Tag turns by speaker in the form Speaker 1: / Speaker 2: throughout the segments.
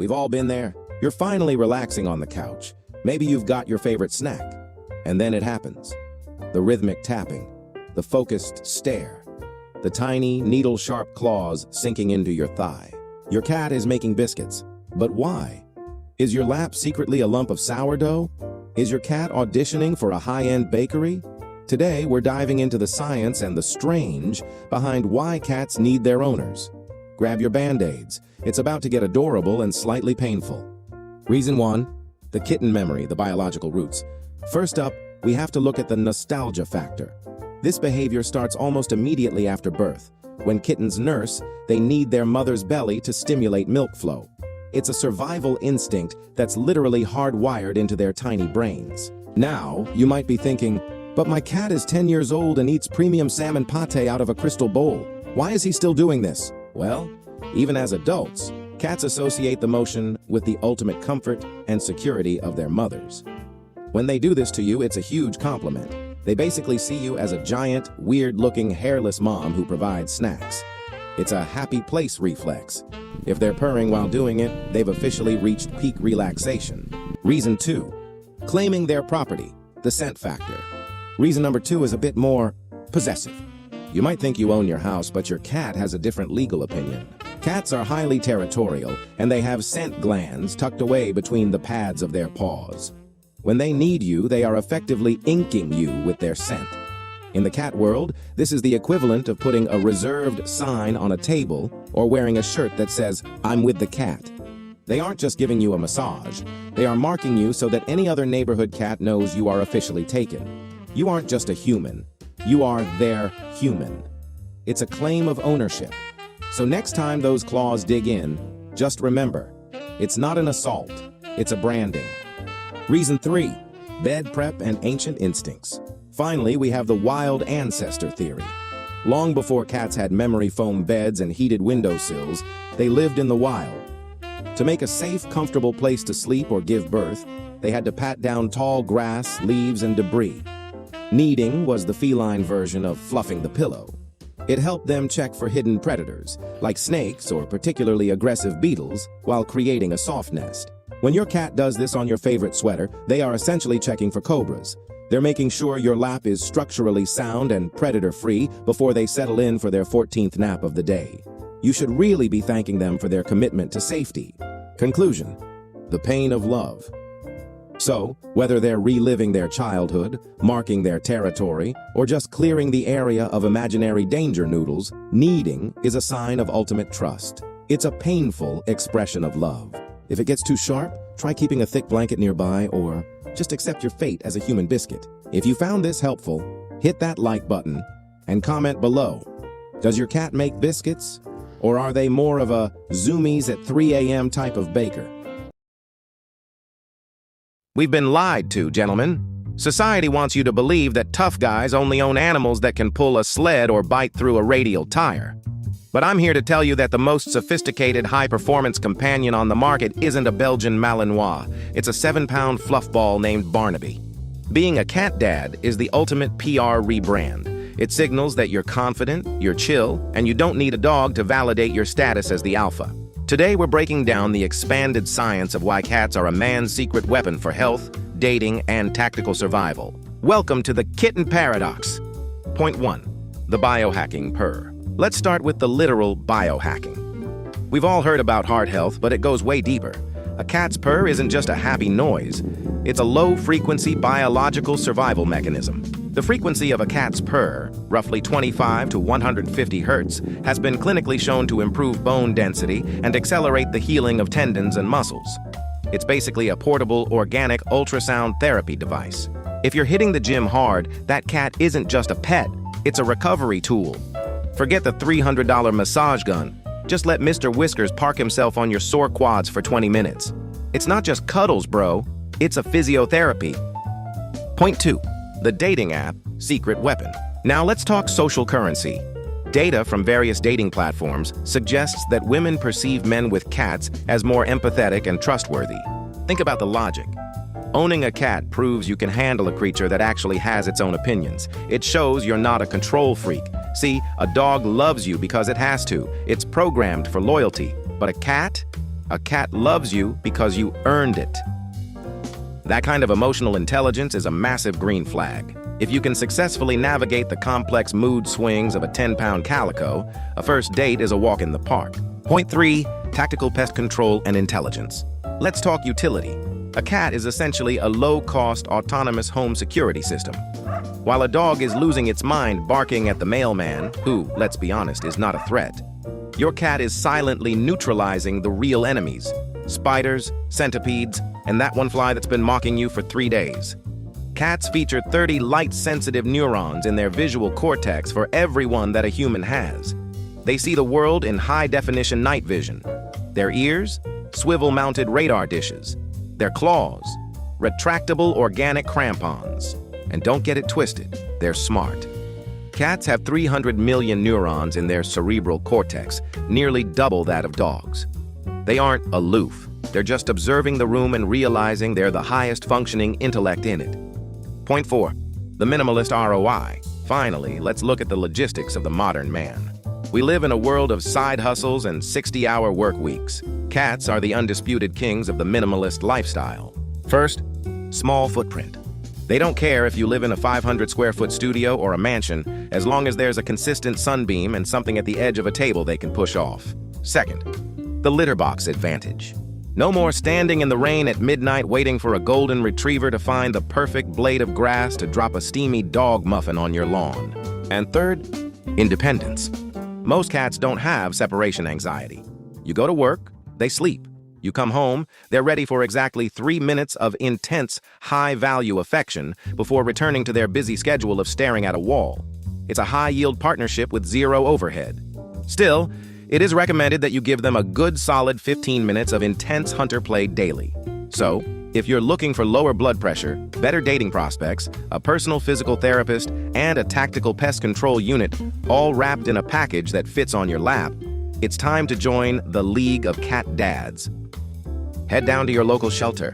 Speaker 1: We've all been there. You're finally relaxing on the couch. Maybe you've got your favorite snack. And then it happens. The rhythmic tapping, the focused stare, the tiny, needle-sharp claws sinking into your thigh. Your cat is making biscuits. But why? Is your lap secretly a lump of sourdough? Is your cat auditioning for a high-end bakery? Today, we're diving into the science and the strange behind why cats need their owners. Grab your Band-Aids. It's about to get adorable and slightly painful. Reason 1, the kitten memory, the biological roots. First up, we have to look at the nostalgia factor. This behavior starts almost immediately after birth. When kittens nurse, they need their mother's belly to stimulate milk flow. It's a survival instinct that's literally hardwired into their tiny brains. Now, you might be thinking, but my cat is 10 years old and eats premium salmon pate out of a crystal bowl. Why is he still doing this? Well, even as adults, cats associate the motion with the ultimate comfort and security of their mothers. When they do this to you, it's a huge compliment. They basically see you as a giant, weird-looking, hairless mom who provides snacks. It's a happy place reflex. If they're purring while doing it, they've officially reached peak relaxation. Reason 2, claiming their property, the scent factor. Reason number 2 is a bit more possessive. You might think you own your house, but your cat has a different legal opinion. Cats are highly territorial, and they have scent glands tucked away between the pads of their paws. When they need you, they are effectively inking you with their scent. In the cat world, this is the equivalent of putting a reserved sign on a table or wearing a shirt that says, "I'm with the cat." They aren't just giving you a massage. They are marking you so that any other neighborhood cat knows you are officially taken. You aren't just a human. You are their human. It's a claim of ownership. So next time those claws dig in, just remember, it's not an assault, it's a branding. Reason 3, bed prep and ancient instincts. Finally, we have the wild ancestor theory. Long before cats had memory foam beds and heated windowsills, they lived in the wild. To make a safe, comfortable place to sleep or give birth, they had to pat down tall grass, leaves, and debris. Kneading was the feline version of fluffing the pillow. It helped them check for hidden predators, like snakes or particularly aggressive beetles, while creating a soft nest. When your cat does this on your favorite sweater, they are essentially checking for cobras. They're making sure your lap is structurally sound and predator-free before they settle in for their 14th nap of the day. You should really be thanking them for their commitment to safety. Conclusion: the pain of love. So, whether they're reliving their childhood, marking their territory, or just clearing the area of imaginary danger noodles, kneading is a sign of ultimate trust. It's a painful expression of love. If it gets too sharp, try keeping a thick blanket nearby or just accept your fate as a human biscuit. If you found this helpful, hit that like button and comment below. Does your cat make biscuits? Or are they more of a zoomies at 3 a.m. type of baker?
Speaker 2: We've been lied to, gentlemen. Society wants you to believe that tough guys only own animals that can pull a sled or bite through a radial tire. But I'm here to tell you that the most sophisticated high-performance companion on the market isn't a Belgian Malinois. It's a 7-pound fluff ball named Barnaby. Being a cat dad is the ultimate PR rebrand. It signals that you're confident, you're chill, and you don't need a dog to validate your status as the alpha. Today, we're breaking down the expanded science of why cats are a man's secret weapon for health, dating, and tactical survival. Welcome to the Kitten Paradox. Point 1. The biohacking purr. Let's start with the literal biohacking. We've all heard about heart health, but it goes way deeper. A cat's purr isn't just a happy noise. It's a low-frequency biological survival mechanism. The frequency of a cat's purr, roughly 25 to 150 hertz, has been clinically shown to improve bone density and accelerate the healing of tendons and muscles. It's basically a portable, organic ultrasound therapy device. If you're hitting the gym hard, that cat isn't just a pet, it's a recovery tool. Forget the $300 massage gun. Just let Mr. Whiskers park himself on your sore quads for 20 minutes. It's not just cuddles, bro. It's a physiotherapy. Point 2. The dating app, secret weapon. Now let's talk social currency. Data from various dating platforms suggests that women perceive men with cats as more empathetic and trustworthy. Think about the logic. Owning a cat proves you can handle a creature that actually has its own opinions. It shows you're not a control freak. See, a dog loves you because it has to. It's programmed for loyalty. But a cat? A cat loves you because you earned it. That kind of emotional intelligence is a massive green flag. If you can successfully navigate the complex mood swings of a 10-pound calico, a first date is a walk in the park. Point 3, tactical pest control and intelligence. Let's talk utility. A cat is essentially a low-cost, autonomous home security system. While a dog is losing its mind barking at the mailman, who, let's be honest, is not a threat, your cat is silently neutralizing the real enemies: spiders, centipedes, and that one fly that's been mocking you for 3 days. Cats feature 30 light-sensitive neurons in their visual cortex for everyone that a human has. They see the world in high-definition night vision. Their ears? Swivel-mounted radar dishes. Their claws? Retractable organic crampons. And don't get it twisted, they're smart. Cats have 300 million neurons in their cerebral cortex, nearly double that of dogs. They aren't aloof. They're just observing the room and realizing they're the highest functioning intellect in it. Point 4, the minimalist ROI. Finally, let's look at the logistics of the modern man. We live in a world of side hustles and 60-hour work weeks. Cats are the undisputed kings of the minimalist lifestyle. First, small footprint. They don't care if you live in a 500-square-foot studio or a mansion, as long as there's a consistent sunbeam and something at the edge of a table they can push off. Second, the litter box advantage. No more standing in the rain at midnight waiting for a golden retriever to find the perfect blade of grass to drop a steamy dog muffin on your lawn. And third, independence. Most cats don't have separation anxiety. You go to work, they sleep. You come home, they're ready for exactly 3 minutes of intense, high-value affection before returning to their busy schedule of staring at a wall. It's a high-yield partnership with zero overhead. Still, it is recommended that you give them a good solid 15 minutes of intense hunter play daily. So, if you're looking for lower blood pressure, better dating prospects, a personal physical therapist, and a tactical pest control unit, all wrapped in a package that fits on your lap, it's time to join the League of Cat Dads. Head down to your local shelter.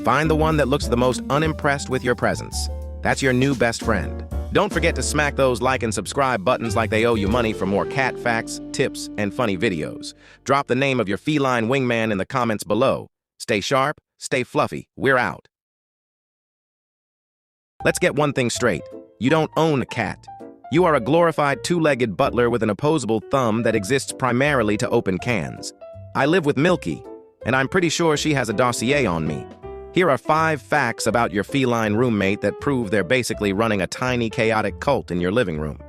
Speaker 2: Find the one that looks the most unimpressed with your presence. That's your new best friend. Don't forget to smack those like and subscribe buttons like they owe you money for more cat facts, tips, and funny videos. Drop the name of your feline wingman in the comments below. Stay sharp, stay fluffy. We're out. Let's get one thing straight. You don't own a cat. You are a glorified two-legged butler with an opposable thumb that exists primarily to open cans. I live with Milky, and I'm pretty sure she has a dossier on me. Here are 5 facts about your feline roommate that prove they're basically running a tiny, chaotic cult in your living room.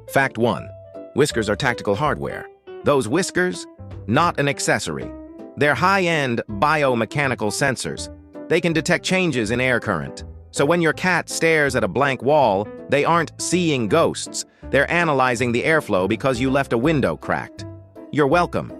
Speaker 2: Fact 1. Whiskers are tactical hardware. Those whiskers? Not an accessory. They're high-end biomechanical sensors. They can detect changes in air current. So when your cat stares at a blank wall, they aren't seeing ghosts. They're analyzing the airflow because you left a window cracked. You're welcome.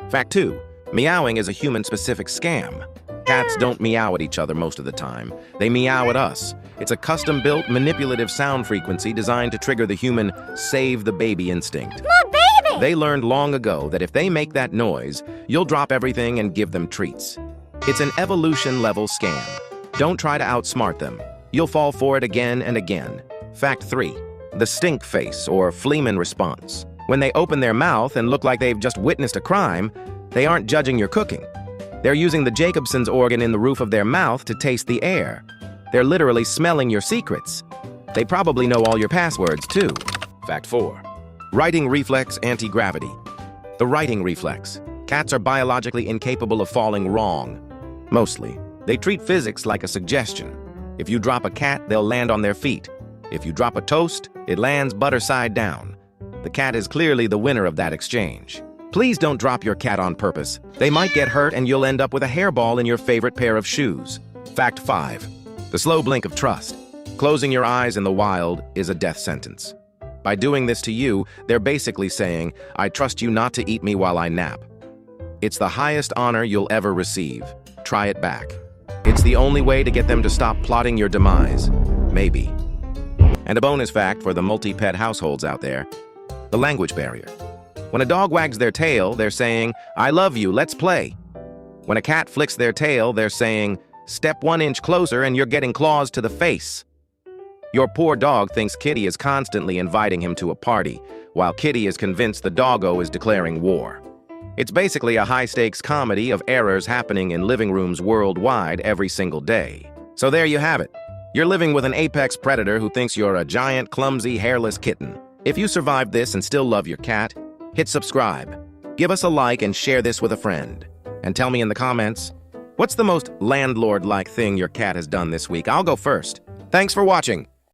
Speaker 2: Fact 2. Meowing is a human-specific scam. Cats don't meow at each other most of the time. They meow at us. It's a custom-built, manipulative sound frequency designed to trigger the human save-the-baby instinct.
Speaker 3: My baby!
Speaker 2: They learned long ago that if they make that noise, you'll drop everything and give them treats. It's an evolution-level scam. Don't try to outsmart them. You'll fall for it again and again. Fact 3. The stink face, or Fleeman response. When they open their mouth and look like they've just witnessed a crime, they aren't judging your cooking. They're using the Jacobson's organ in the roof of their mouth to taste the air. They're literally smelling your secrets. They probably know all your passwords, too. Fact 4. Writing reflex anti-gravity. The writing reflex. Cats are biologically incapable of falling wrong. Mostly. They treat physics like a suggestion. If you drop a cat, they'll land on their feet. If you drop a toast, it lands butter side down. The cat is clearly the winner of that exchange. Please don't drop your cat on purpose. They might get hurt and you'll end up with a hairball in your favorite pair of shoes. Fact 5. The slow blink of trust. Closing your eyes in the wild is a death sentence. By doing this to you, they're basically saying, I trust you not to eat me while I nap. It's the highest honor you'll ever receive. Try it back. It's the only way to get them to stop plotting your demise. Maybe. And a bonus fact for the multi-pet households out there. The language barrier. When a dog wags their tail, they're saying, I love you, let's play. When a cat flicks their tail, they're saying, step 1 inch closer and you're getting claws to the face. Your poor dog thinks Kitty is constantly inviting him to a party, while Kitty is convinced the doggo is declaring war. It's basically a high-stakes comedy of errors happening in living rooms worldwide every single day. So there you have it. You're living with an apex predator who thinks you're a giant, clumsy, hairless kitten. If you survived this and still love your cat, hit subscribe. Give us a like and share this with a friend. And tell me in the comments, what's the most landlord-like thing your cat has done this week? I'll go first. Thanks for watching.